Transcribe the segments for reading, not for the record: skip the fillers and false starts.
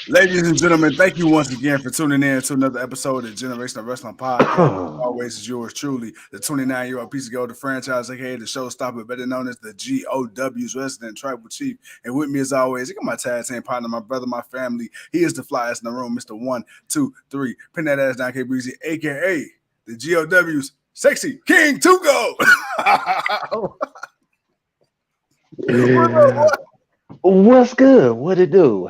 Ladies and gentlemen, thank you once again for tuning in to another episode of Generational Wrestling Podcast. Always is yours truly, the 29-year-old piece of gold, the franchise, aka the showstopper, better known as the GOW's resident tribal chief. And with me, as always, you got my tag team partner, my brother, my family. He is the flyest in the room, Mr. 1, 2, 3. Pin that ass down, K Breezy, aka the GOW's sexy King Tugo. What's good? What it do?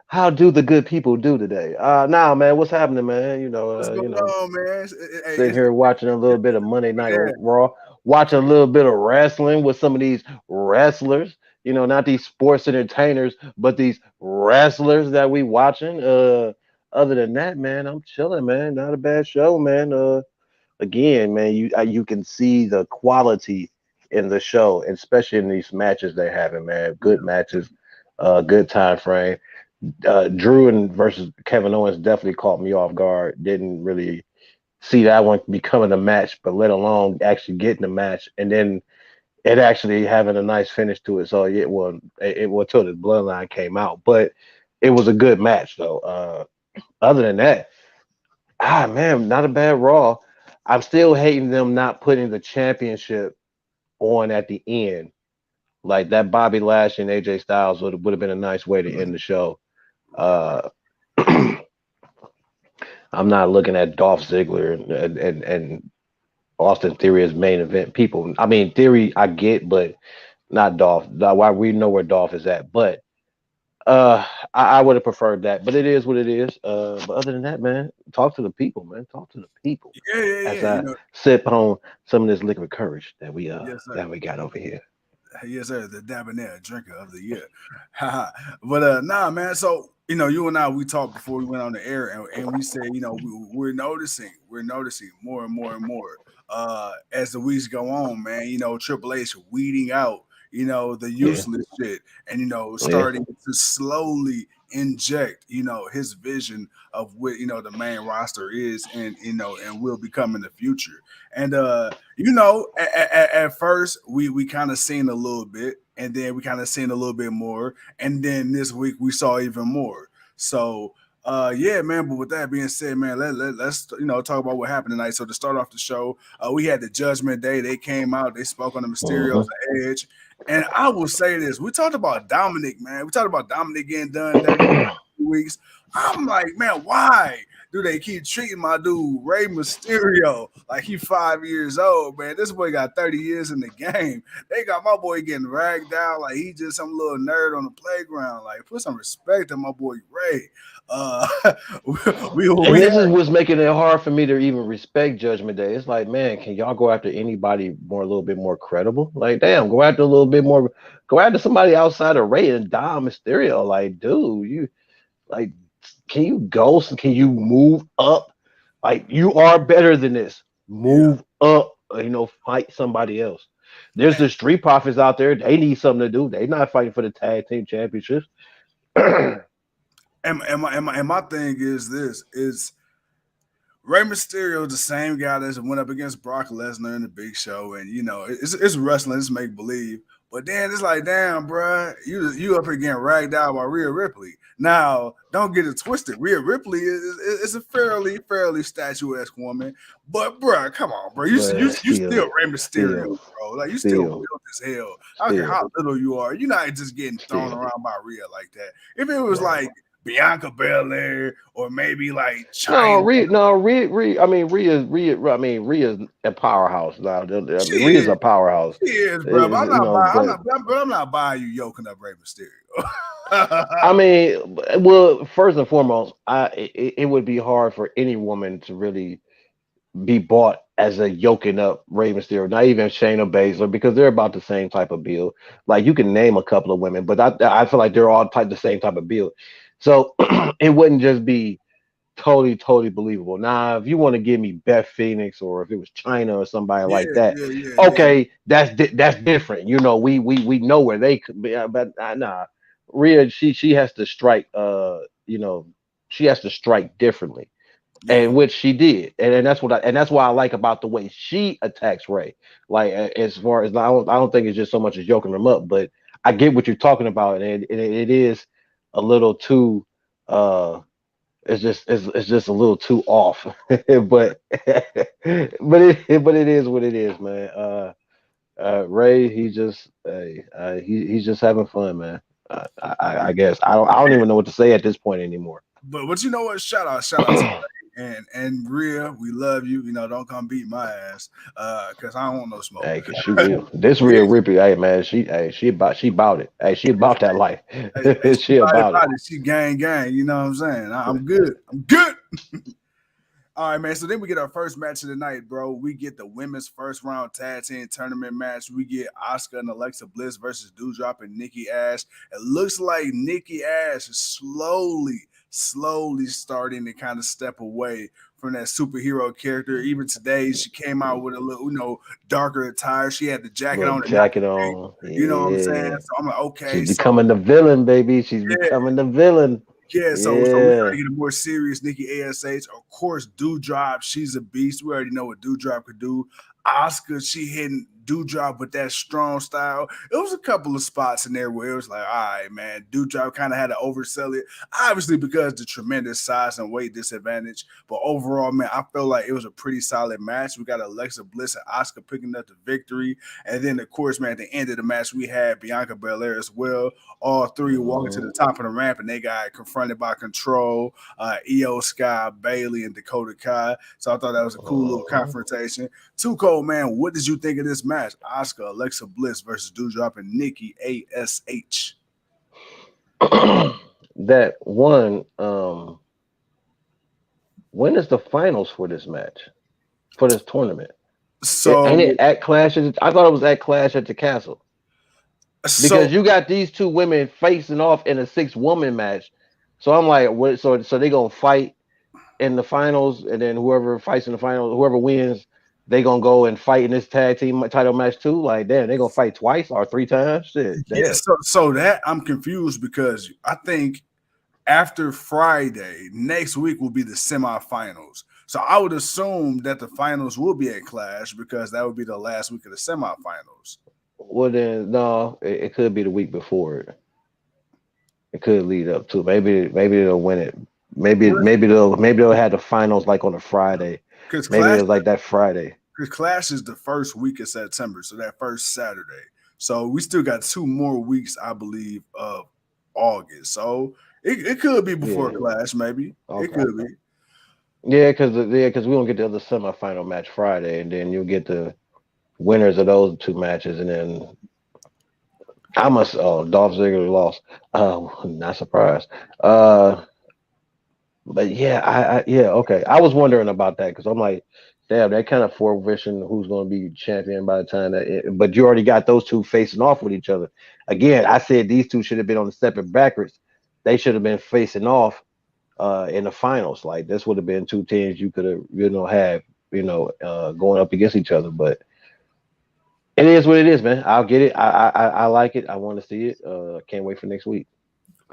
How do the good people do today? Nah, man, what's happening, man? What's going on, man? Sitting here watching a little bit of Monday Night Yeah. Raw, watching a little bit of wrestling with some of these wrestlers. Not these sports entertainers, but these wrestlers that we watching. Other than that, man, I'm chilling, man. Not a bad show, man. Again, man, you can see the quality in the show, especially in these matches they're having, man. Good matches, good time frame. Drew and versus Kevin Owens definitely caught me off guard. Didn't really see that one becoming a match, but let alone actually getting a match, and then it actually having a nice finish to it. So it was till the bloodline came out, but it was a good match though. Other than that, man, not a bad Raw. I'm still hating them not putting the championship on at the end. Like that Bobby Lashley and AJ Styles would have been a nice way to end the show. Uh, I'm not looking at Dolph Ziggler and Austin Theory as main event people. I mean, Theory I get, but not Dolph. Why we know where Dolph is at, but uh, I would have preferred that. But it is what it is. But other than that, man, talk to the people, man. Talk to the people. As Yeah. I sip on some of this liquid courage that we Yes, sir. that we got over here. Yes, sir. The Debonair drinker of the year. But nah, man. So you and I, we talked before we went on the air, and we said, we're noticing more and more and more as the weeks go on, man. Triple H weeding out, the Yeah, useless shit, and yeah. starting to slowly inject, his vision of what the main roster is, and and will become in the future. And at first we kind of seen a little bit, and then we kind of seen a little bit more, and then this week we saw even more. So yeah, man. But with that being said, man, let's talk about what happened tonight. So to start off the show, we had the Judgment Day. They came out, they spoke on the Mysterios, Hmm. the Edge, and I will say this: we talked about Dominic, man. We talked about Dominic getting done 30 weeks. I'm like, man, why do they keep treating my dude Rey Mysterio like he 5 years old, man? This boy got 30 years in the game. They got my boy getting ragged out like he just some little nerd on the playground. Like, put some respect on my boy Ray. Uh, And we this is what's making it hard for me to even respect Judgment Day. It's like, man, can y'all go after anybody more, a little bit more credible? Like, damn, go after a little bit more, go after somebody outside of Ray and Dom Mysterio. Like, dude, like, can you ghost? Can you move up? Like, you are better than this. yeah. Move up. Fight somebody else. There's the Street Profits out there. They need something to do. They not fighting for the tag team championships. And my thing is this is Rey Mysterio is the same guy that went up against Brock Lesnar in the Big Show, and it's wrestling, it's make believe. But then it's like, damn, bruh, you up here getting ragged out by Rhea Ripley. Now, don't get it twisted. Rhea Ripley is a fairly statuesque woman, but bruh, come on, bro, But you still Rey Mysterio, still, bro. Like you still still, built as hell. I don't care still, how little you are. You're not just getting thrown still. around by Rhea like that. If it was Right. like Bianca Belair or maybe like No, China. I mean, Rhea's a powerhouse now. I She mean, Rhea's is. a powerhouse. She is, bro. But I'm You not know, buying. but I'm not buying you yoking up Rey Mysterio. I mean, well, first and foremost, it would be hard for any woman to really be bought as a yoking up Rey Mysterio, not even Shayna Baszler, because they're about the same type of build. Like you can name a couple of women, but I feel like they're all the same type of build. So it wouldn't just be totally believable. Now, if you want to give me Beth Phoenix or if it was China or somebody Yeah, like that, yeah. okay, that's different. We know where they could be, but nah, Rhea she has to strike. She has to strike differently, Yeah. and which she did, and that's why I like about the way she attacks Ray. Like as far as I don't think it's just so much as yoking them up, but I get what you're talking about, and it is a little too. Uh, it's just a little too off, but it is what it is, man. Ray, he's just having fun, man. I guess I don't even know what to say at this point anymore. But you know what? Shout out to and Rhea, we love you. You know, don't come beat my ass, cause I don't want no smoke. Hey, cause she will. This Yeah, real Rippy, hey man, she about it. Hey, she about that life. she She body about it. body, she gang. You know what I'm saying? I'm good. I'm good. All right, man. So then we get our first match of the night, bro. We get the women's first round tag team tournament match. We get Asuka and Alexa Bliss versus Doudrop and Nikki Ash. It looks like Nikki Ash is slowly starting to kind of step away from that superhero character. Even today, she came out with a little, darker attire. She had the jacket Little on and not jacket the cape. on. You know what I'm saying? Yeah. So I'm like, She's okay, so becoming the villain, baby. She's yeah, becoming the villain. yeah, so we Yeah. gotta get a more serious Nikki Ash. Of course, Doudrop, she's a beast. We already know what Doudrop could do. Oscar, she hitting Doudrop with that strong style. It was a couple of spots in there where it was like, all right, man, Doudrop kind of had to oversell it, obviously because the tremendous size and weight disadvantage. But overall, man, I feel like it was a pretty solid match. We got Alexa Bliss and Oscar picking up the victory, and then of course, man, at the end of the match, we had Bianca Belair as well. All three walking to Mhm. the top of the ramp, and they got confronted by Control, Io Sky, Bailey, and Dakota Kai. So I thought that was a cool little Mhm. confrontation. Too Cold, man, what did you think of this match? Oscar, Alexa Bliss versus Doudrop and Nikki ASH. That one. When is the finals for this match? For this tournament? So, Ain't it at Clash? I thought it was at Clash at the Castle so because you got these two women facing off in a six-woman match. So I'm like, what? So they gonna fight in the finals, and then whoever fights in the finals, whoever wins, they gonna go and fight in this tag team title match too. Like, damn, they gonna fight twice or three times. Shit, yeah, damn. so that I'm confused because I think after Friday, next week will be the semifinals. So I would assume that the finals will be at Clash because that would be the last week of the semifinals. Well, then no, it could be the week before it. It could lead up to maybe they'll win it. Maybe they'll have the finals like on a Friday. Because Maybe Clash, it was like that Friday. because Clash is the first week of September, so that first Saturday. So we still got 2 more weeks, I believe, of August. So it could be before Yeah. Clash, maybe. It Okay. could be. Yeah, because we don't get the other semifinal match Friday, and then you'll get the winners of those two matches, and then I must. Oh, Dolph Ziggler lost. Oh, not surprised. Uh, but yeah, yeah, okay. I was wondering about that because I'm like, damn, that kind of forefishing who's going to be champion by the time but you already got those two facing off with each other. Again, I said these two should have been on the separate brackets. They should have been facing off in the finals. Like this would have been two teams you could have, had, going up against each other. But it is what it is, man. I'll get it. I like it. I want to see it. Can't wait for next week.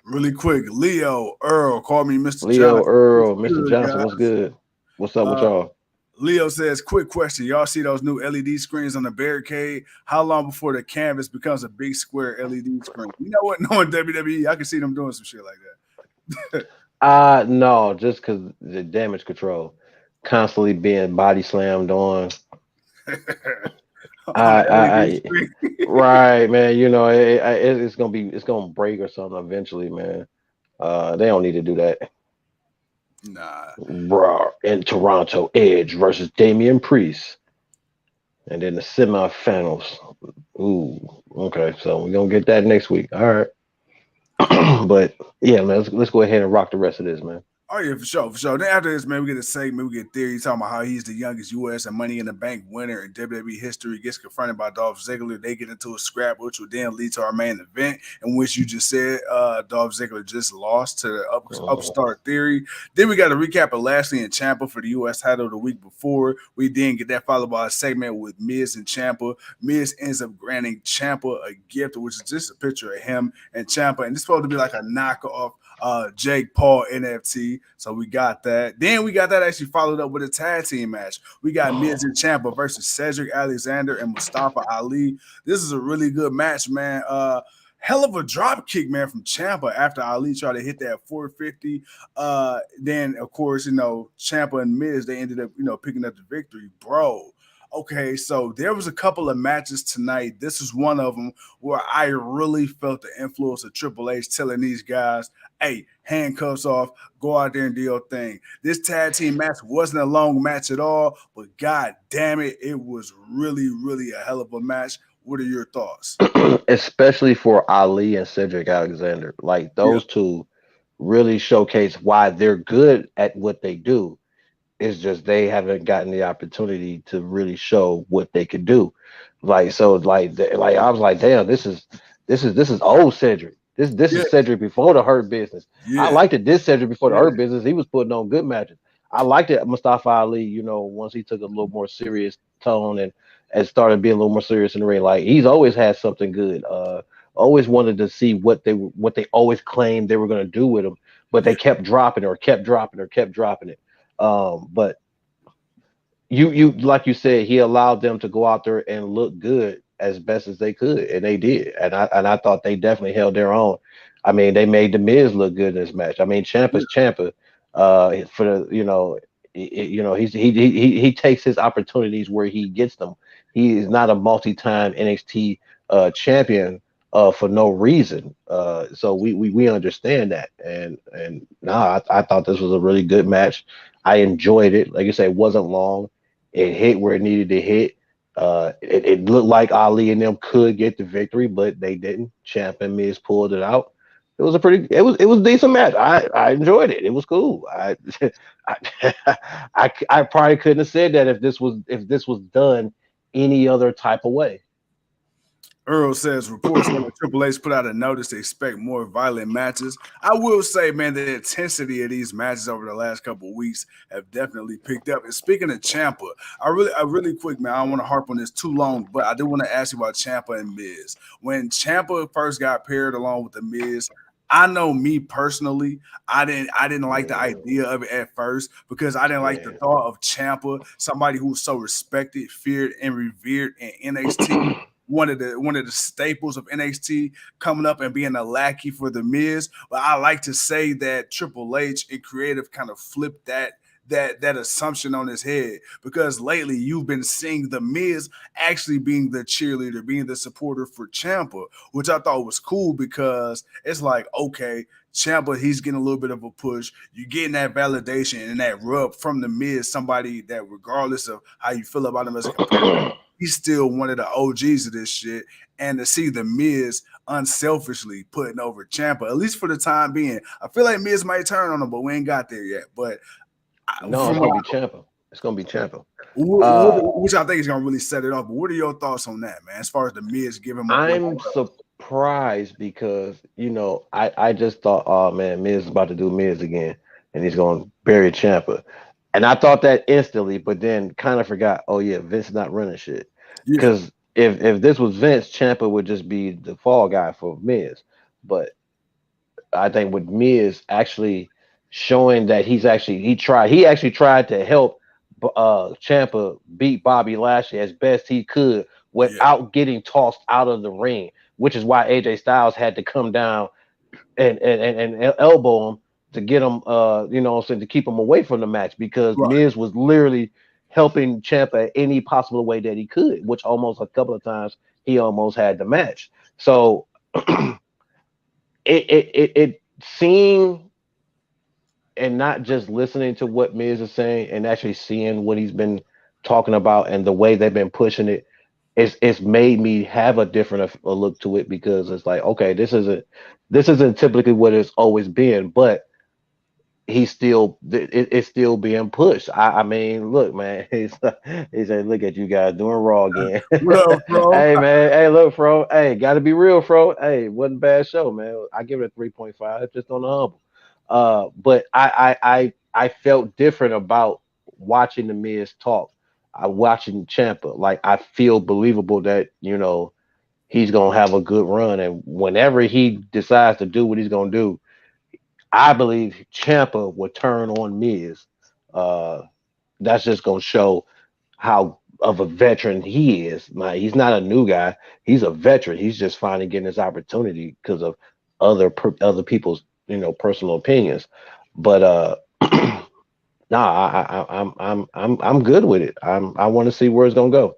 Really quick, Leo Earl, call me Mr. Leo Johnson. What's Earl, Mr. good, Johnson, what's guys? good? What's up with Uh, y'all? Leo says, quick question. Y'all see those new LED screens on the barricade? How long before the canvas becomes a big square LED screen? You know what? Knowing WWE, I can see them doing some shit like that. No, just because the damage control constantly being body slammed on. On the LED I screen. right, man. It's gonna break or something eventually, man. They don't need to do that. Nah. Raw in Toronto, Edge versus Damian Priest, and then the semifinals. Ooh, okay. So we're gonna get that next week. All right. But yeah, man, let's go ahead and rock the rest of this, man. Oh yeah, for sure, for sure. Then after this, man, we get a segment, we get theory talking about how he's the youngest U.S. and Money in the Bank winner in WWE history. Gets confronted by Dolph Ziggler. They get into a scrap, which will then lead to our main event, in which you just said Dolph Ziggler just lost to the Mhm. upstart Theory. Then we got a recap of Lashley and Ciampa for the U.S. title the week before. We then get that followed by a segment with Miz and Ciampa. Miz ends up granting Ciampa a gift, which is just a picture of him and Ciampa, and it's supposed to be like a knockoff Jake Paul NFT. So we got that. Then we got that actually followed up with a tag team match. We got Miz and Ciampa versus Cedric Alexander and Mustafa Ali. This is a really good match, man. hell of a drop kick, man, from Ciampa after Ali tried to hit that 450. Then of course, Ciampa and Miz, they ended up, picking up the victory, bro. Okay, so there was a couple of matches tonight. This is one of them where I really felt the influence of Triple H telling these guys, "Hey, handcuffs off, go out there and do your thing." This tag team match wasn't a long match at all, but god damn it, it was really, really a hell of a match. What are your thoughts? Especially for Ali and Cedric Alexander. Like Yeah, those two really showcase why they're good at what they do. It's just they haven't gotten the opportunity to really show what they could do. Like so, like I was like, damn, this is old Cedric. This yeah, is Cedric before the Hurt Business. I yeah, liked it. This Cedric before the yeah, Hurt Business, he was putting on good matches. I liked it. Mustafa Ali, once he took a little more serious tone and started being a little more serious in the ring. Like he's always had something good. Always wanted to see what they always claimed they were going to do with him, but they yeah, kept dropping or kept dropping or kept dropping it. But you like you said, he allowed them to go out there and look good as best as they could, and they did. And I thought they definitely held their own. I mean, they made the Miz look good in this match. I mean, yeah. Ciampa's Ciampa. For the he takes his opportunities where he gets them. He is not a multi-time NXT champion for no reason. So we understand that, and nah, I thought this was a really good match. I enjoyed it. Like you say, it wasn't long. It hit where it needed to hit. It looked like Ali and them could get the victory, but they didn't. Champ and Miz pulled it out. It was a decent match. I enjoyed it. It was cool. I probably couldn't have said that if this was done any other type of way. Earl says reports say that Triple H put out a notice to expect more violent matches. I will say, man, the intensity of these matches over the last couple of weeks have definitely picked up. And speaking of Champa, I really quick, man, I don't want to harp on this too long, but I do want to ask you about Champa and Miz. When Champa first got paired along with the Miz, I know me personally, I didn't like the Mm, idea of it at first because I didn't like the man. thought of Champa, somebody who was so respected, feared, and revered in NXT, one of the staples of NXT, coming up and being a lackey for the Miz. But I like to say that Triple H and creative kind of flipped that assumption on his head, because lately you've been seeing the Miz actually being the cheerleader, being the supporter for Champa, which I thought was cool because it's like, okay, Champa, he's getting a little bit of a push. You're getting that validation and that rub from the Miz, somebody that, regardless of how you feel about him as a competitor, he's still one of the OGs of this shit. And to see the Miz unselfishly putting over Champa, at least for the time being, I feel like Miz might turn on him, but we ain't got there yet. But No, it's from gonna be Champa. It's gonna be Champa. which I think is gonna really set it off. But what are your thoughts on that, man? As far as the Miz giving up on I'm surprised because I just thought, oh man, Miz is about to do Miz again, and he's going to bury Champa, and I thought that instantly, but then kind of forgot. Oh yeah, Vince not running shit. yeah, Because if this was Vince, Champa would just be the fall guy for Miz. But I think with Miz actually showing that he actually tried to help Champa beat Bobby Lashley as best he could yeah, without getting tossed out of the ring, which is why AJ Styles had to come down and elbow him to get him what I'm saying, to keep him away from the match, because right. Miz was literally helping Champa any possible way that he could, which almost a couple of times he almost had the match. So it seemed, and not just listening to what Miz is saying and actually seeing what he's been talking about and the way they've been pushing it, it's made me have a different a look to it, because it's like, okay, this isn't typically what it's always been, but it's still being pushed. I mean, look, man, he said, look at you guys doing Raw again. What up, bro? Hey man, hey look, bro, hey, gotta be real, bro. Hey, wasn't a bad show, man. I give it a 3.5, just on the humble. But I felt different about watching the Miz talk. I watching Champa, like I feel believable that he's gonna have a good run, and whenever he decides to do what he's gonna do, I believe Champa will turn on Miz. Uh, that's just gonna show how of a veteran he is. Like, he's not a new guy. He's a veteran. He's just finally getting his opportunity because of other people's personal opinions. But nah, I'm good with it. I want to see where it's gonna go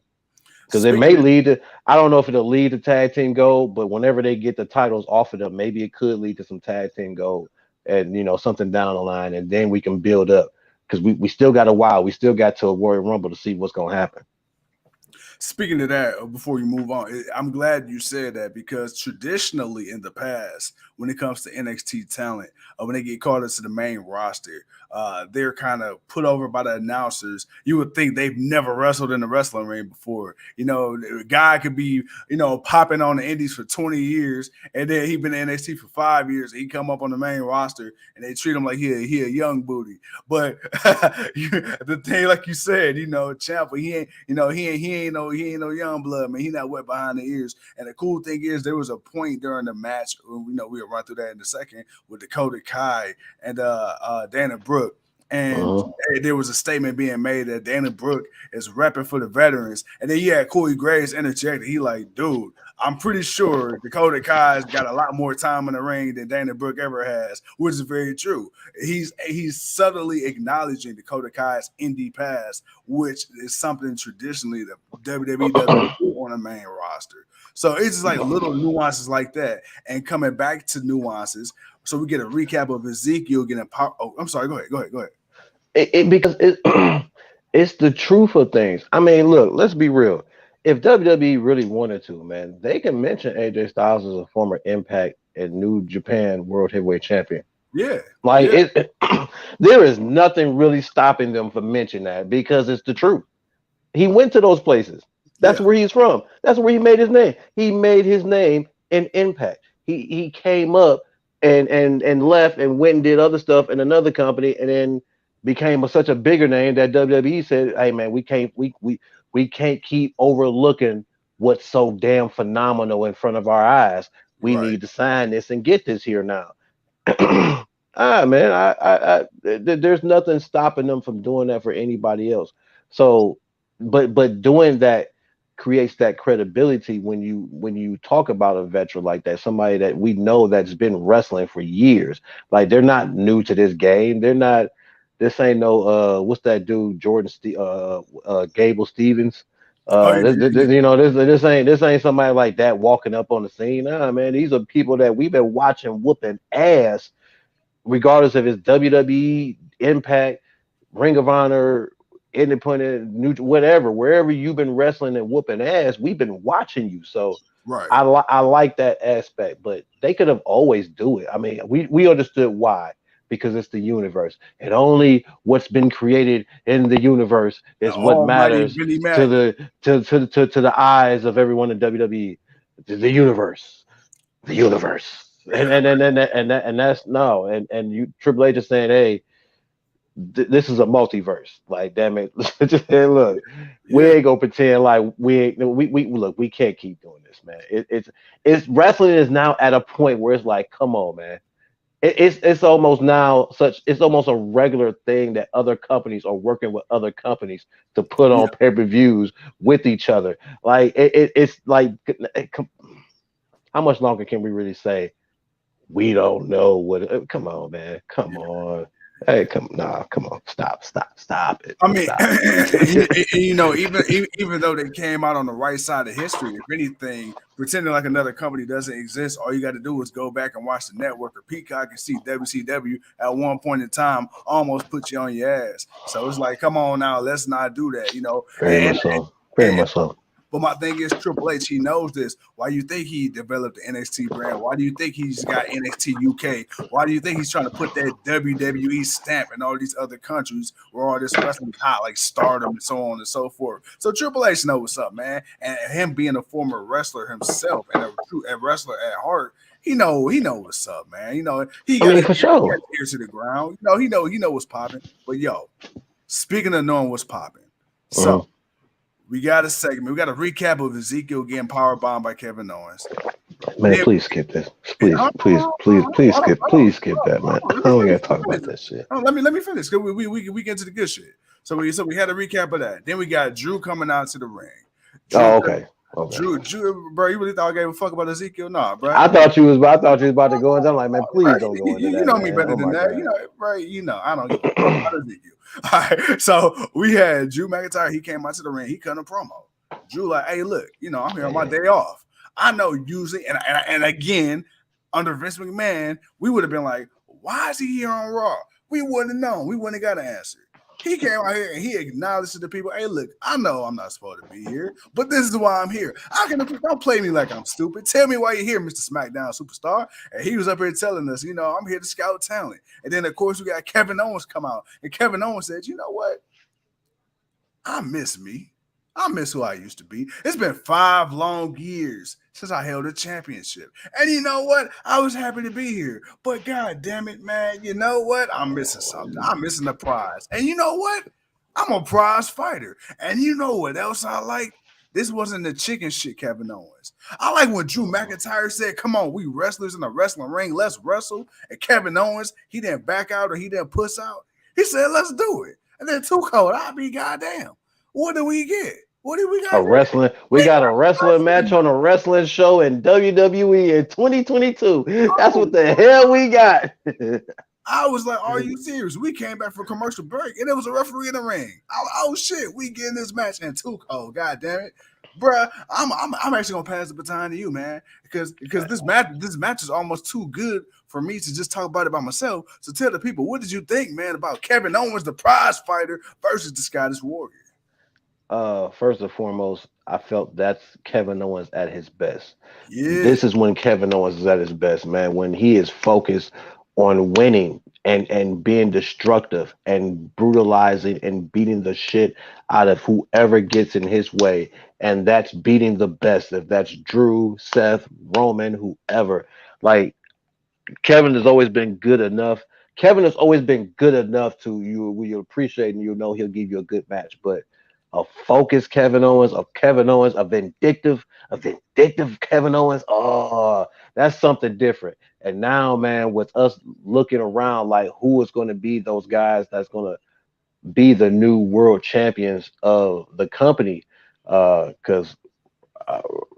because it may Speaking of, lead to. I don't know if it'll lead to tag team gold, but whenever they get the titles off of them, maybe it could lead to some tag team gold and something down the line, and then we can build up because we still got a while. We still got to a Royal Rumble to see what's gonna happen. Speaking of that, before you move on, I'm glad you said that because traditionally in the past, when it comes to NXT talent, when they get called into the main roster, they're kind of put over by the announcers. You would think they've never wrestled in the wrestling ring before. A guy could be, popping on the indies for 20 years, and then he been in NXT for 5 years. And he come up on the main roster, and they treat him like he a young booty. But the thing, like you said, Ciampa, he ain't no young blood, man. He not wet behind the ears. And the cool thing is, there was a point during the match, we'll run through that in a second, with Dakota Kai and Dana Brooke. And there was a statement being made that Dana Brooke is repping for the veterans. And then you had Corey Graves interjected. He like, dude, I'm pretty sure Dakota Kai's got a lot more time in the ring than Dana Brooke ever has, which is very true. He's subtly acknowledging Dakota Kai's indie past, which is something traditionally the WWE doesn't do on the main roster. So it's just like little nuances like that. And coming back to nuances, so we get a recap of Ezekiel getting power. Oh, I'm sorry. Go ahead. Because it's the truth of things. I mean, look, let's be real. If WWE really wanted to, man, they can mention AJ Styles as a former Impact and New Japan World Heavyweight Champion. Yeah. Like there is nothing really stopping them from mentioning that because it's the truth. He went to those places. That's where he's from. That's where he made his name. He made his name in Impact. He came up and left and went and did other stuff in another company and then became such a bigger name that WWE said, "Hey man, we can't keep overlooking what's so damn phenomenal in front of our eyes. We need to sign this and get this here now." Man, there's nothing stopping them from doing that for anybody else. So, but doing that creates that credibility when you talk about a veteran like that, somebody that we know that's been wrestling for years. Like they're not new to this game. They're not. This ain't no what's that dude Jordan Gable Stevens. This ain't somebody like that walking up on the scene. Nah, man, these are people that we've been watching whooping ass, regardless of his WWE, Impact, Ring of Honor, Independent, New, whatever, wherever you've been wrestling and whooping ass, we've been watching you. So I like that aspect, but they could have always do it. I mean, we understood why. Because it's the universe, and only what's been created in the universe is what matters to the eyes of everyone in WWE. The universe, and that's no, and you Triple H is saying, hey, this is a multiverse. Like, damn it, just look, we ain't gonna pretend like we look, we can't keep doing this, man. It's wrestling is now at a point where it's like, come on, man. It's almost a regular thing that other companies are working with other companies to put on pay-per-views with each other. Like it's like, how much longer can we really say we don't know what? Come on, man, come on. Hey, come on, stop it. I mean, even though they came out on the right side of history, if anything, pretending like another company doesn't exist, all you got to do is go back and watch the network or Peacock and see WCW at one point in time almost put you on your ass. So it's like, come on now, let's not do that, Very much so. But my thing is, Triple H, he knows this. Why do you think he developed the NXT brand? Why do you think he's got NXT UK? Why do you think he's trying to put that WWE stamp in all these other countries where all this wrestling is hot, like Stardom and so on and so forth? So Triple H knows what's up, man. And him being a former wrestler himself and a wrestler at heart, he know what's up, man. He got for sure. Ears to the ground. He know what's popping. But speaking of knowing what's popping, so. We got a segment. We got a recap of Ezekiel getting powerbombed by Kevin Owens. Man, please skip this. Please skip that, man. I don't got to talk about that shit. Let me finish. We get to the good shit. So we had a recap of that. Then we got Drew coming out to the ring. Oh, okay. Okay. Drew, bro, you really thought I gave a fuck about Ezekiel? Nah, bro. I thought you was about to go into. I'm like, man, please don't go into You that, know me man. better Oh than my that. god. You know, right? You know, I don't give a fuck about Ezekiel. All right. So we had Drew McIntyre. He came out to the ring. He cut a promo. Drew like, hey, look, you know, I'm here on my day off. I know usually, and again, under Vince McMahon, we would have been like, why is he here on Raw? We wouldn't have known. We wouldn't have got an answer. He came out here and he acknowledged to the people, hey, look, I know I'm not supposed to be here, but this is why I'm here. Don't play me like I'm stupid. Tell me why you're here, Mr. SmackDown Superstar. And he was up here telling us, you know, I'm here to scout talent. And then, of course, we got Kevin Owens come out. And Kevin Owens said, you know what? I miss me. I miss who I used to be. It's been 5 long years since I held a championship. And you know what? I was happy to be here. But god damn it, man, you know what? I'm missing something. I'm missing a prize. And you know what? I'm a prize fighter. And you know what else I like? This wasn't the chicken shit, Kevin Owens. I like when Drew McIntyre said, come on, we wrestlers in the wrestling ring, let's wrestle. And Kevin Owens, he didn't back out or he didn't puss out. He said, let's do it. And then Too Cold, I'll be goddamn. What do we get? What do we got? We got a wrestling match on a wrestling show in WWE in 2022. That's what the hell we got. I was like, are you serious? We came back from commercial break and there was a referee in the ring. Oh shit, we getting this match and Too Cold. God damn it. Bruh, I'm actually gonna pass the baton to you, man. Because this match is almost too good for me to just talk about it by myself. So tell the people, what did you think, man, about Kevin Owens, the prize fighter, versus the Scottish Warrior? First and foremost, I felt that's Kevin Owens at his best. Yeah. This is when Kevin Owens is at his best, man. When he is focused on winning and being destructive and brutalizing and beating the shit out of whoever gets in his way. And that's beating the best. If that's Drew, Seth, Roman, whoever. Like, Kevin has always been good enough. Kevin has always been good enough to you. We appreciate and you know he'll give you a good match. But a focused Kevin Owens, a vindictive Kevin Owens. Oh, that's something different. And now, man, with us looking around, like who is going to be those guys that's going to be the new world champions of the company? Because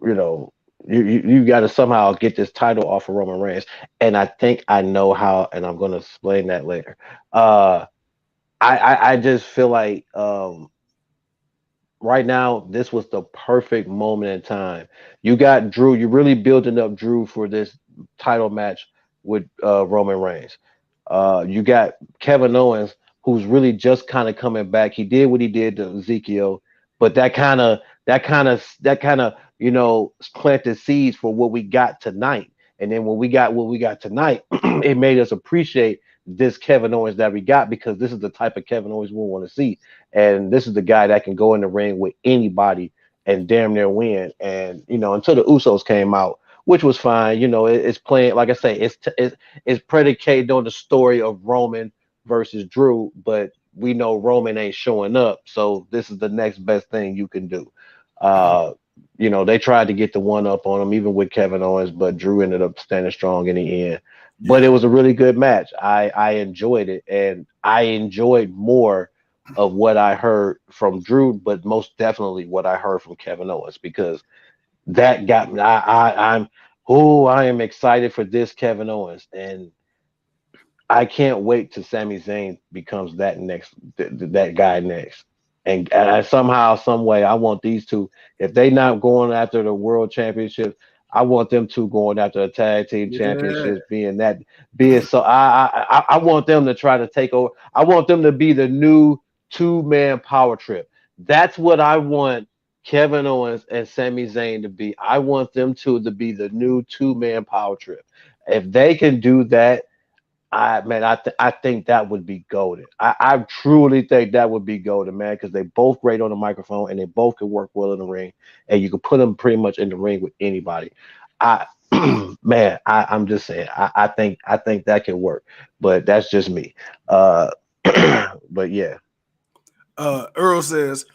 you know, you got to somehow get this title off of Roman Reigns, and I think I know how, and I'm going to explain that later. I just feel like right now this was the perfect moment in time. You got Drew. You're really building up Drew for this title match with Roman Reigns. You got Kevin Owens, who's really just kind of coming back. He did what he did to Ezekiel, but that kind of you know planted seeds for what we got tonight. And then when we got what we got tonight, it made us appreciate this Kevin Owens that we got because this is the type of Kevin Owens we want to see. And this is the guy that can go in the ring with anybody and damn near win. And, you know, until the Usos came out, which was fine, you know, it's playing, like I say, it's predicated on the story of Roman versus Drew, but we know Roman ain't showing up. So this is the next best thing you can do. You know, they tried to get the one up on him, even with Kevin Owens, but Drew ended up standing strong in the end. But it was a really good match. I enjoyed it, and I enjoyed more of what I heard from Drew, but most definitely what I heard from Kevin Owens because that got me. I am excited for this Kevin Owens, and I can't wait till Sami Zayn becomes that guy next. And somehow, some way, I want these two. If they not going after the world championship, I want them two going after the tag team championships. So I want them to try to take over. I want them to be the new 2-man power trip. That's what I want Kevin Owens and Sami Zayn to be. I want them two to be the new 2-man power trip. If they can do that, I think that would be golden. I truly think that would be golden, man, because they both great on the microphone and they both can work well in the ring, and you can put them pretty much in the ring with anybody. I'm just saying, I think that can work, but that's just me. But yeah. Earl says,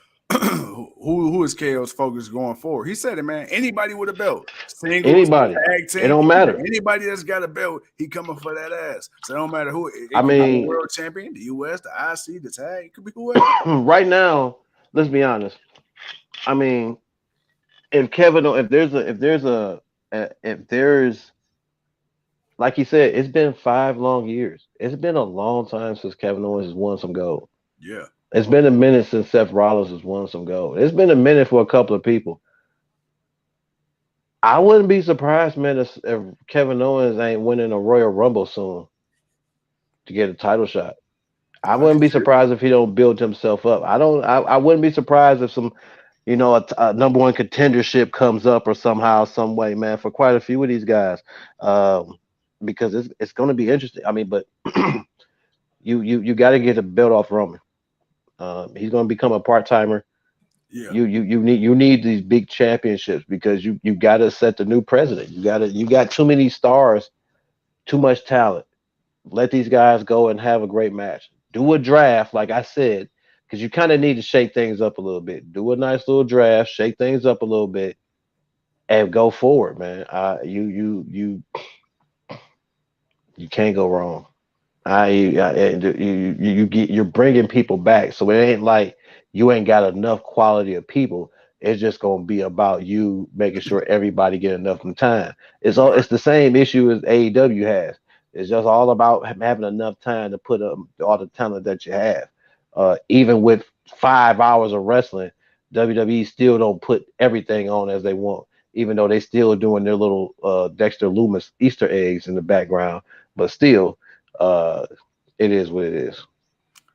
who is KO's focus going forward? He said it, man. Anybody with a belt, singles, Anybody. tag team, It don't matter. Anybody that's got a belt, he coming for that ass. So it don't matter who. It I could be mean, the world champion, the US, the IC, the tag. It could be whoever. right now, let's be honest. I mean, if there's like he said, it's been 5 long years. It's been a long time since Kevin Owens has won some gold. Yeah. It's been a minute since Seth Rollins has won some gold. It's been a minute for a couple of people. I wouldn't be surprised, man, if Kevin Owens ain't winning a Royal Rumble soon to get a title shot. I wouldn't be surprised if he don't build himself up. I wouldn't be surprised if some, a number one contendership comes up or somehow, some way, man, for quite a few of these guys. Because it's going to be interesting. I mean, but you got to get a belt off Roman. He's going to become a part timer. Yeah. You need these big championships because you got to set the new president. You got too many stars, too much talent. Let these guys go and have a great match. Do a draft, like I said, because you kind of need to shake things up a little bit. Do a nice little draft, shake things up a little bit, and go forward, man. You can't go wrong. You're bringing people back, so it ain't like you ain't got enough quality of people. It's just gonna be about you making sure everybody get enough time. It's the same issue as AEW has. It's just all about having enough time to put up all the talent that you have. Even with 5 hours of wrestling, WWE still don't put everything on as they want, even though they still doing their little Dexter Loomis Easter eggs in the background. But still, it is what it is.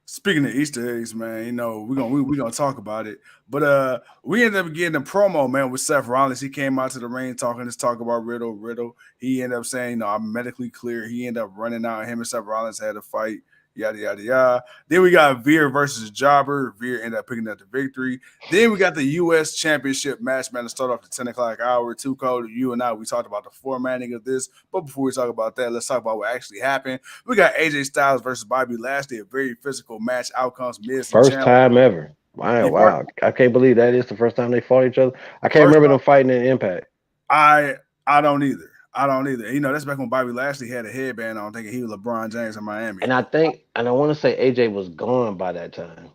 Speaking of Easter eggs, man, we're gonna talk about it. But we ended up getting a promo, man, with Seth Rollins. He came out to the ring talking this talk about Riddle. He ended up saying, I'm medically clear. He ended up running out. Him and Seth Rollins had a fight. Yada, yada, yada. Then we got Veer versus Jobber. Veer ended up picking up the victory. Then we got the U.S. Championship match, man, to start off the 10 o'clock hour. Too Cold. You and I, we talked about the formatting of this. But before we talk about that, let's talk about what actually happened. We got AJ Styles versus Bobby Lashley, a very physical match. Outcomes, Miz. First time ever. Wow. I can't believe that is the first time they fought each other. I can't remember them fighting in Impact. I don't either. That's back when Bobby Lashley had a headband on, thinking he was LeBron James in Miami. And I want to say AJ was gone by that time.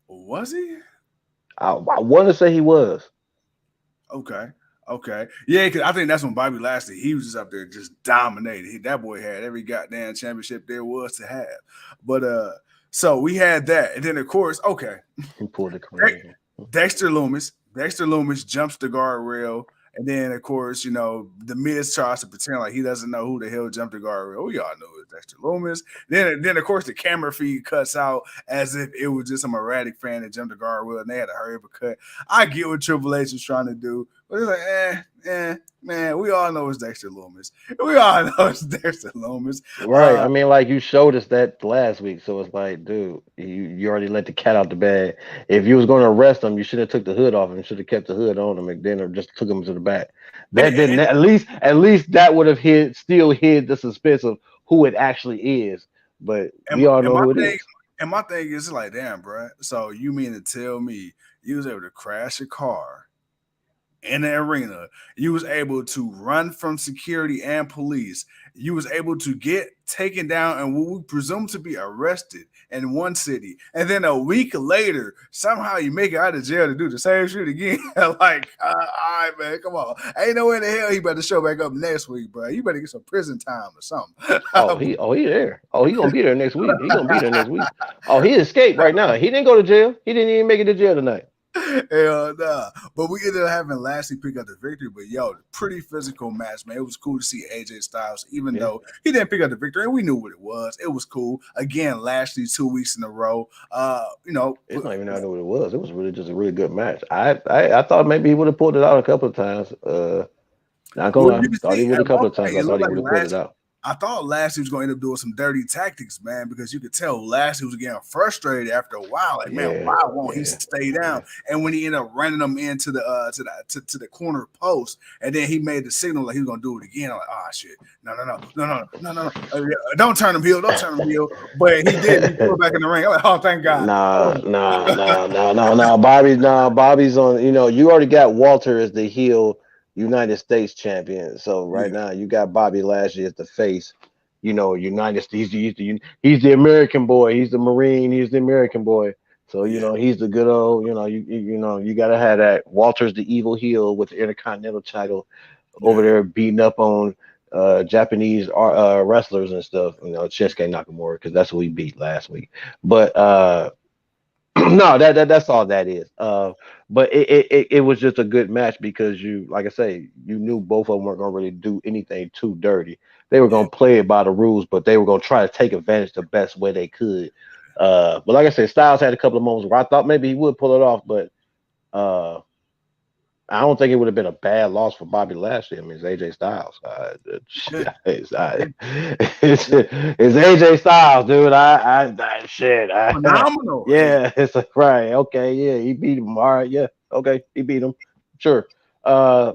Was he? I want to say he was. Okay. Yeah, because I think that's when Bobby Lashley, he was just up there just dominating. That boy had every goddamn championship there was to have. But so we had that. And then, of course, he pulled the career. Dexter Loomis jumps the guardrail. And then, of course, the Miz tries to pretend like he doesn't know who the hell jumped the guardrail. We all know it's Dexter Loomis. Then, of course, the camera feed cuts out as if it was just some erratic fan that jumped the guardrail and they had to hurry up and cut. I get what Triple H was trying to do, but it's like, man, we all know it's Dexter Loomis. Right. I mean, like you showed us that last week, so it's like, dude, you already let the cat out the bag. If you was going to arrest him, you should have took the hood off him. Should have kept the hood on him, and then or just took him to the back. That didn't. At least that would have still hid the suspense of who it actually is. But we all know who it is. And my thing is like, damn, bro. So you mean to tell me you was able to crash a car in the arena? You was able to run from security and police. You was able to get taken down and what we presume to be arrested in one city. And then a week later, somehow you make it out of jail to do the same shit again. Like, all right, man, come on. Ain't no way in the hell he better show back up next week, bro. You better get some prison time or something. He there. He gonna be there next week. He escaped right now. He didn't go to jail. He didn't even make it to jail tonight. Hell nah. But we ended up having Lashley pick up the victory. But pretty physical match, man. It was cool to see AJ Styles, even though he didn't pick up the victory, and we knew what it was. It was cool. Again, Lashley 2 weeks in a row. It's not even know what it was. It was really just a really good match. I thought maybe he would have pulled it out a couple of times. Not gonna lie. Thought he would a couple of times. I thought he would have pulled it out. I thought Lashley was going to end up doing some dirty tactics, man, because you could tell Lashley was getting frustrated after a while. Like, man, Yeah, why won't he yeah, stay down? yeah. And when he ended up running him into the to the corner post, and then he made the signal like he was going to do it again. I'm like, oh shit, no, don't turn him heel, don't turn him heel. But he did. He threw it back in the ring. I'm like, oh, thank God. Nah, Oh. nah, nah, nah, nah, nah. Bobby's on. You know, you already got Walter as the heel United States champion. So right Yeah, now, you got Bobby Lashley as the face. You know, United States. He's the American boy. He's the Marine. He's the American boy. So you yeah, know, he's the good old. You know, you know, you gotta have that. Walter's the evil heel with the Intercontinental title over yeah, there beating up on Japanese wrestlers and stuff. You know, Shinsuke Nakamura because that's who he beat last week. But no, that's all that is. But it was just a good match because you, like I say, you knew both of them weren't gonna really do anything too dirty. They were yeah. gonna play it by the rules, but they were gonna try to take advantage the best way they could. But like I said, Styles had a couple of moments where I thought maybe he would pull it off, but uh, I don't think it would have been a bad loss for Bobby Lashley. I mean, it's AJ Styles. Yeah, yeah, It's AJ Styles, dude. Shit. phenomenal. Yeah, it's like, right. Okay, yeah, he beat him. All right, yeah, okay, he beat him. Sure. Uh,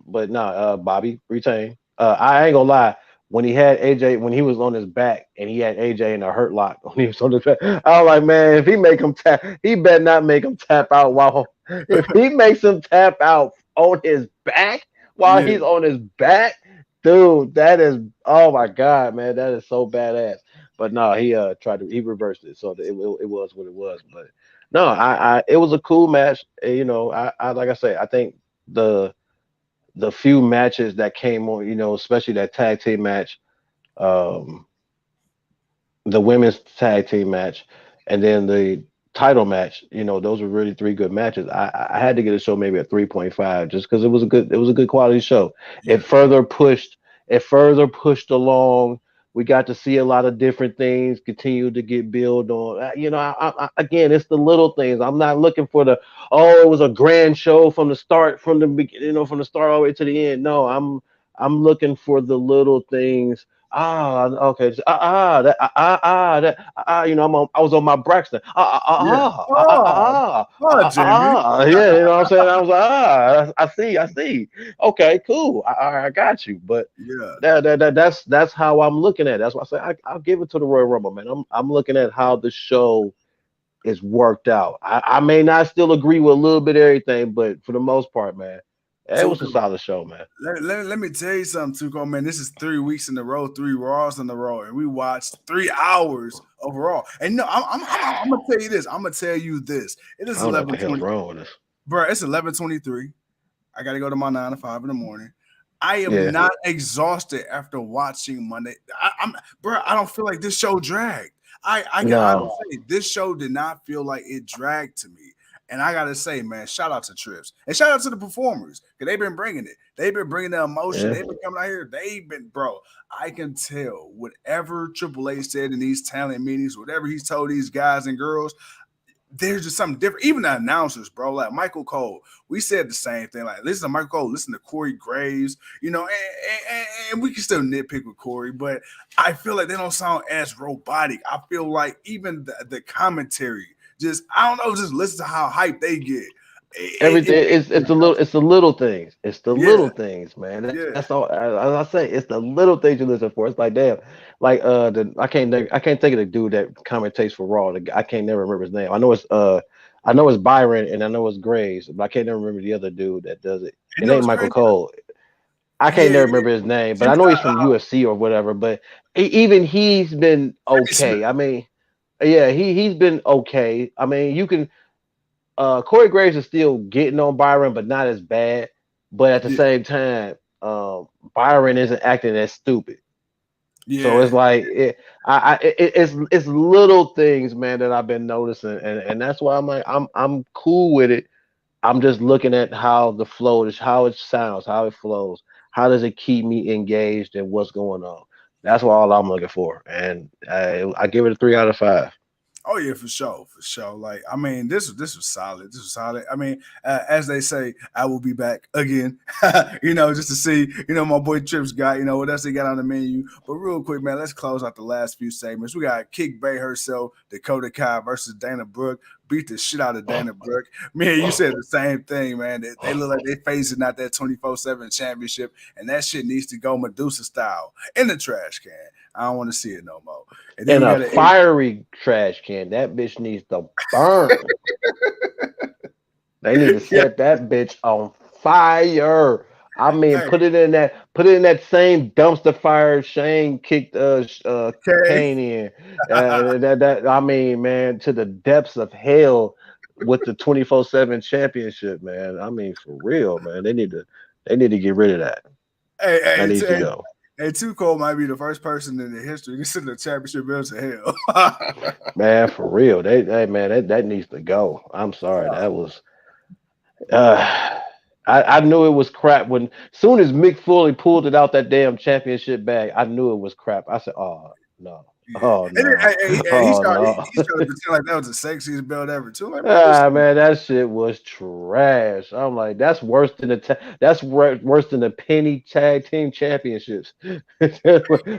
but nah, Bobby retained. I ain't gonna lie. When he had AJ, when he was on his back and he had AJ in a hurt lock, when he was on his back, I was like, man, if he make him tap, he better not make him tap out while. If he makes him tap out on his back while Yeah, he's on his back, dude, that is, oh my god, man, that is so badass. But no, he tried to, he reversed it, so it was what it was. But no, I it was a cool match. You know, I like I say, I think the few matches that came on, you know, especially that tag team match, um, the women's tag team match, and then the title match. You know, those were really three good matches. I had to get a show maybe a 3.5 just because it was a good quality show. yeah, It further pushed along. We got to see a lot of different things continue to get built on. You know, again, it's the little things. I'm not looking for the, oh, it was a grand show from the start, from the beginning, you know, from the start all the way to the end. No, I'm looking for the little things. Okay. You know, I was on my Braxton. yeah. Oh, oh, Jimmy. Yeah, you know what I'm saying? I was like, I see. Okay, cool. I got you. But Yeah. that's how I'm looking at it. That's why I say I'll give it to the Royal Rumble, man. I'm looking at how the show is worked out. I may not still agree with a little bit of everything, but for the most part, man, it was a Tuco, solid show, man. let me tell you something, Tuco, man. This is 3 weeks in a row, three Raws in a row, and we watched 3 hours overall. And no, I'm gonna tell you this. I'm gonna tell you this. It I is don't know what the eleven hell's twenty, wrong with us. bro. It's 11:23. I got to go to my 9 to 5 in the morning. I am Yeah. not exhausted after watching Monday. Bro. I don't feel like this show dragged. I can honestly No. say this show did not feel like it dragged to me. And I gotta say, man, shout out to Trips and shout out to the performers because they've been bringing it. They've been bringing the emotion. Yeah. They've been coming out here. They've been, bro. I can tell whatever Triple H said in these talent meetings, whatever he's told these guys and girls, there's just something different. Even the announcers, bro, like Michael Cole, we said the same thing. Like, listen to Michael Cole, listen to Corey Graves, you know, and we can still nitpick with Corey, but I feel like they don't sound as robotic. I feel like even the commentary, just I don't know, just listen to how hyped they get. Everything It makes me feel it's the little things. It's the yeah, little things, man. yeah. That's all. As I say, it's the little things you listen for. It's like damn, like I can't think of the dude that commentates for Raw. I can't never remember his name. I know it's Byron and I know it's Graves, but I can't never remember the other dude that does it. And It it ain't was Michael crazy. Cole. I can't Yeah, never remember his name, but I Jimmy, know he's from UFC or whatever. But even he's been Jimmy Smith. okay. I mean, yeah, he's been okay. I mean, you can Corey Graves is still getting on Byron, but not as bad. But at the Yeah, same time, Byron isn't acting as stupid. So it's yeah. like it's little things, man, that I've been noticing, and that's why I'm like I'm cool with it. I'm just looking at how the flow is, how it sounds, how it flows. How does it keep me engaged in what's going on? That's all I'm looking for, and I give it a 3 out of 5. Oh yeah, for sure, for sure. Like I mean, this was solid. This was solid. I mean, as they say, I will be back again. Just to see, my boy Trips got, what else they got on the menu. But real quick, man, let's close out the last few segments. We got Kick Bay herself, Dakota Kai versus Dana Brooke. Beat the shit out of Dana Brooke. Man, you said the same thing, man. They look like they facing out that 24/7 championship, and that shit needs to go Medusa style in the trash can. I don't want to see it no more. And then In we a got an fiery trash can. That bitch needs to burn. They need to yeah, set that bitch on fire. I mean, hey, put it in that same dumpster fire Shane kicked okay. Kane in. That I mean, man, to the depths of hell with the 24/7 championship, man. I mean, for real, man. They need to get rid of that. Hey, That hey, needs to go. Tuco might be the first person in the history to send the championship belt to hell. Man, for real. Man, that needs to go. I'm sorry. That was Uh, I knew it was crap when soon as Mick Foley pulled it out that damn championship bag. I knew it was crap. I said, "Oh no, Yeah, oh and then, no, he oh started no." he started pretending like that was the sexiest belt ever too. Like, bro, this Man, that shit was trash. I'm like, that's worse than worse than the penny tag team championships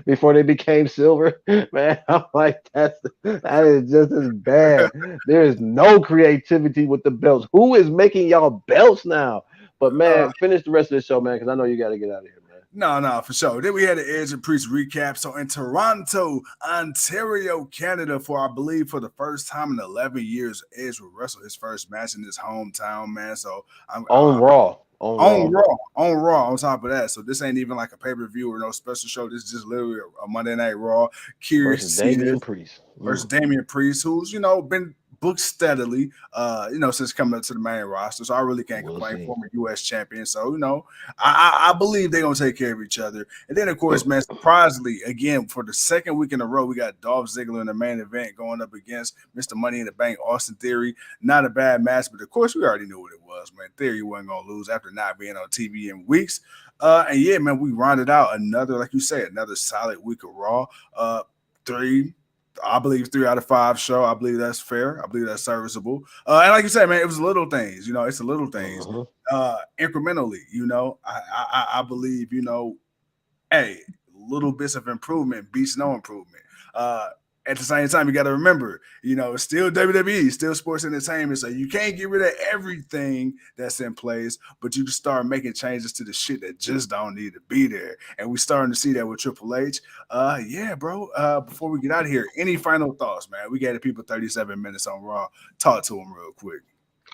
before they became silver. Man, I'm like, that is just as bad. There is no creativity with the belts. Who is making y'all belts now? But uh, man, finish the rest of the show, man, because I know you got to get out of here, man. no, for sure. Then we had the Edge and Priest recap. So in Toronto, Ontario, Canada, for I believe for the first time in 11 years, Edge will wrestle his first match in his hometown, man. So I'm On Raw, on on Raw Raw, on Raw. On top of that, so this ain't even like a pay per view or no special show. This is just literally a Monday Night Raw. Curious to versus see Damian this Priest. versus Damian Priest, who's been booked steadily, since coming up to the main roster. So I really can't We'll complain. see. Former U.S. champion, so I believe they're gonna take care of each other. And then of course, man, surprisingly, again for the second week in a row, we got Dolph Ziggler in the main event going up against Mr. Money in the Bank, Austin Theory. Not a bad match, but of course we already knew what it was, man. Theory wasn't gonna lose after not being on TV in weeks. And yeah, man, we rounded out another, like you say, another solid week of Raw. Three I believe 3 out of 5 show. I believe that's fair. I believe that's serviceable. And like you said, man, it was little things. It's the little things. Hmm. Incrementally, I believe, hey, little bits of improvement beats no improvement. At the same time, you got to remember, it's still WWE, still sports entertainment. So you can't get rid of everything that's in place, but you can start making changes to the shit that just don't need to be there. And we're starting to see that with Triple H. Yeah, bro. Before we get out of here, any final thoughts, man? We gave the people 37 minutes on Raw. Talk to them real quick.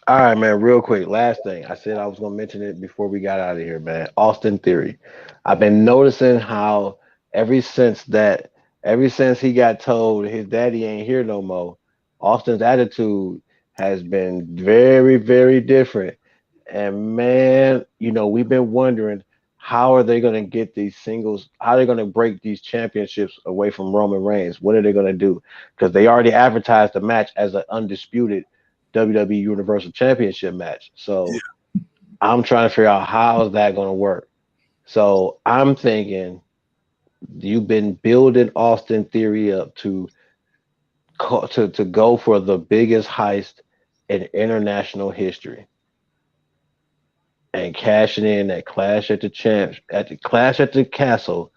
All right, man. Real quick, last thing. I said I was gonna mention it before we got out of here, man. Austin Theory. I've been noticing how ever since that, ever since he got told his daddy ain't here no more, Austin's attitude has been very, very different. And man, we've been wondering how are they gonna get these singles? How are they gonna break these championships away from Roman Reigns? What are they gonna do? Because they already advertised the match as an undisputed WWE Universal Championship match. Yeah, So I'm trying to figure out how is that going to work. So I'm thinking you've been building Austin Theory up to go for the biggest heist in international history and cashing in at Clash at the Champs at the Clash at the Castle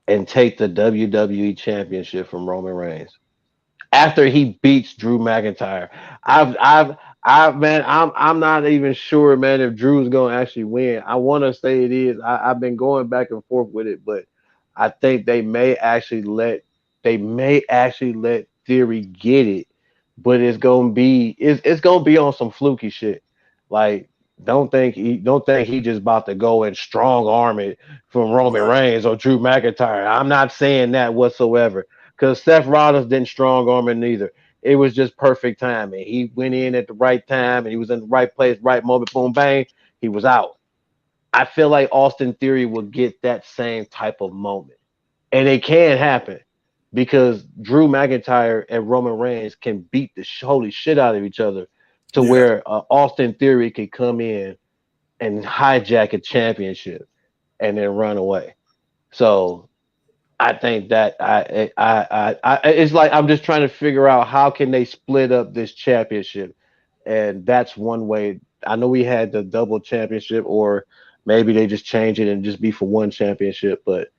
and take the WWE Championship from Roman Reigns after he beats Drew McIntyre. I've, I've, man, I'm not even sure, man, if Drew's gonna actually win. I want to say it is. I've been going back and forth with it, but I think they may actually let Theory get it, but it's gonna be on some fluky shit. Like, don't think he just about to go and strong arm it from Roman right. Reigns or Drew McIntyre. I'm not saying that whatsoever because Seth Rollins didn't strong arm it neither. It was just perfect timing. He went in at the right time and he was in the right place, right moment, boom, bang. He was out. I feel like Austin Theory will get that same type of moment. And it can happen because Drew McIntyre and Roman Reigns can beat the holy shit out of each other to Yeah. where Austin Theory can come in and hijack a championship and then run away. So I think that it's like I'm just trying to figure out how can they split up this championship, and that's one way. I know we had the double championship, or maybe they just change it and just be for one championship. But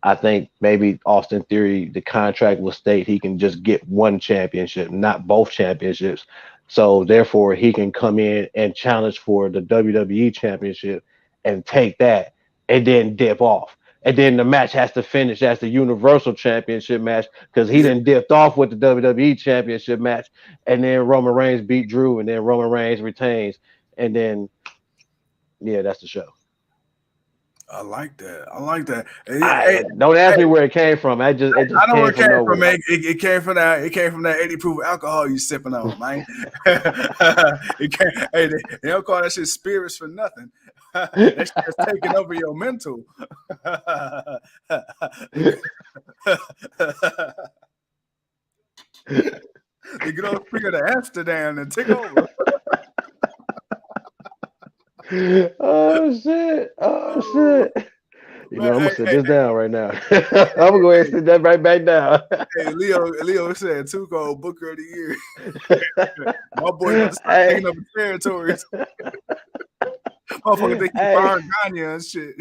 I think maybe Austin Theory, the contract will state he can just get one championship, not both championships. So therefore, he can come in and challenge for the WWE championship and take that, and then dip off. And then the match has to finish as the Universal Championship match because he Yeah, didn't dipped off with the WWE Championship match. And then Roman Reigns beat Drew, and then Roman Reigns retains. And then, yeah, that's the show. I like that. I like that. Hey, I don't ask me where it came from. It I just know where came it from came from, nowhere. man. It came from that. It came from that 80 proof alcohol you sipping on, man. It came, hey, they don't call that shit spirits for nothing. That shit is taking over your mental. You get on figure to Amsterdam and take over. Oh shit! Oh Oh, shit! You man, know, I'm gonna hey, sit hey, this down right now. I'm gonna go ahead and hey, sit that right back down. hey, Leo said Tuco Booker of the Year. My boy about to start Hey, taking over territories. Motherfucker think he hey, Byron Gagne and shit.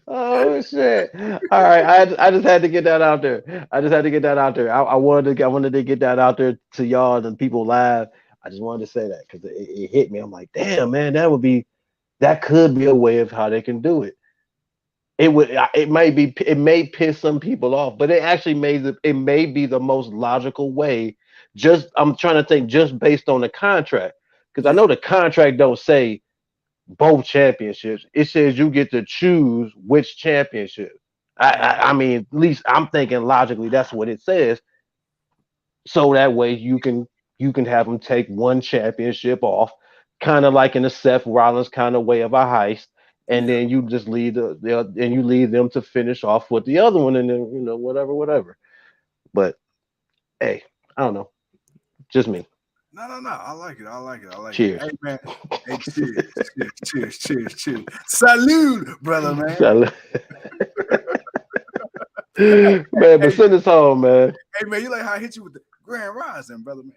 oh shit! All right, I just had to get that out there. I just had to get that out there. I wanted to get that out there to y'all and people live. I just wanted to say that because it hit me. I'm like, damn, man, that could be a way of how they can do it. It may piss some people off, but it may be the most logical way. Just I'm trying to think just based on the contract because I Yeah, know the contract don't say both championships. It says you get to choose which championship. I mean, at least I'm thinking logically that's what it says. So that way you can have them take one championship off, kind of like in the Seth Rollins kind of way of a heist, and yeah. then you just leave and you leave them to finish off with the other one, and then whatever. But hey, I don't know, just me. No. I like it. I like it. I like it. Cheers. Hey man. Hey, cheers. Salute, brother, man. So, Hey, man, but hey, send us home, man. hey, man, you like how I hit you with the Grand Rising, brother, man.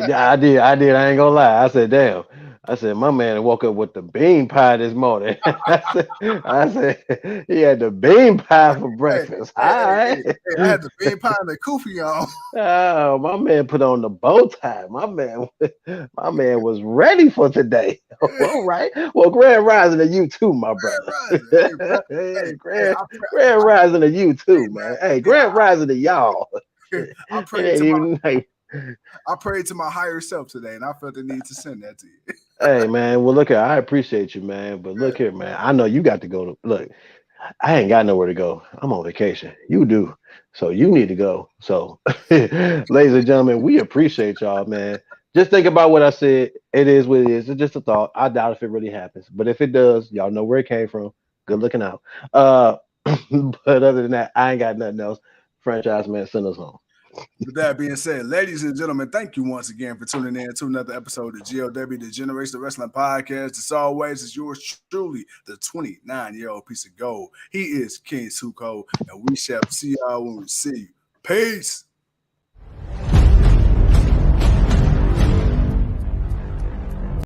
Yeah, I did. I ain't gonna lie. I said, damn. I said, my man woke up with the bean pie this morning. I said, he had the bean pie for hey, breakfast. hey, All hey, hey, right. hey, I had the bean pie and the kufi on. Oh, my man put on the bow tie. My man was ready for today. All right. Well, grand rising to you too, my Grand brother. Rising. Hey, bro. Hey, hey, grand, grand rising to you hey, too, man. man. Hey, Hey, grand rising to y'all. I It prayed ain't to my even like. I prayed to my higher self today, and I felt the need to send that to you. Hey man, well look here, I appreciate you, man. But look here, man. I know you got to go to look. I ain't got nowhere to go. I'm on vacation. You do. So you need to go. So ladies and gentlemen, we appreciate y'all, man. Just think about what I said. It is what it is. It's just a thought. I doubt if it really happens. But if it does, y'all know where it came from. Good looking out. Uh but other than that, I ain't got nothing else. Franchise man, send us home. With that being said, ladies and gentlemen, thank you once again for tuning in to another episode of GLW, the Generation of Wrestling Podcast. As always, is yours truly, the 29-year-old piece of gold. He is King Suko, and we shall see y'all when we see you. Peace.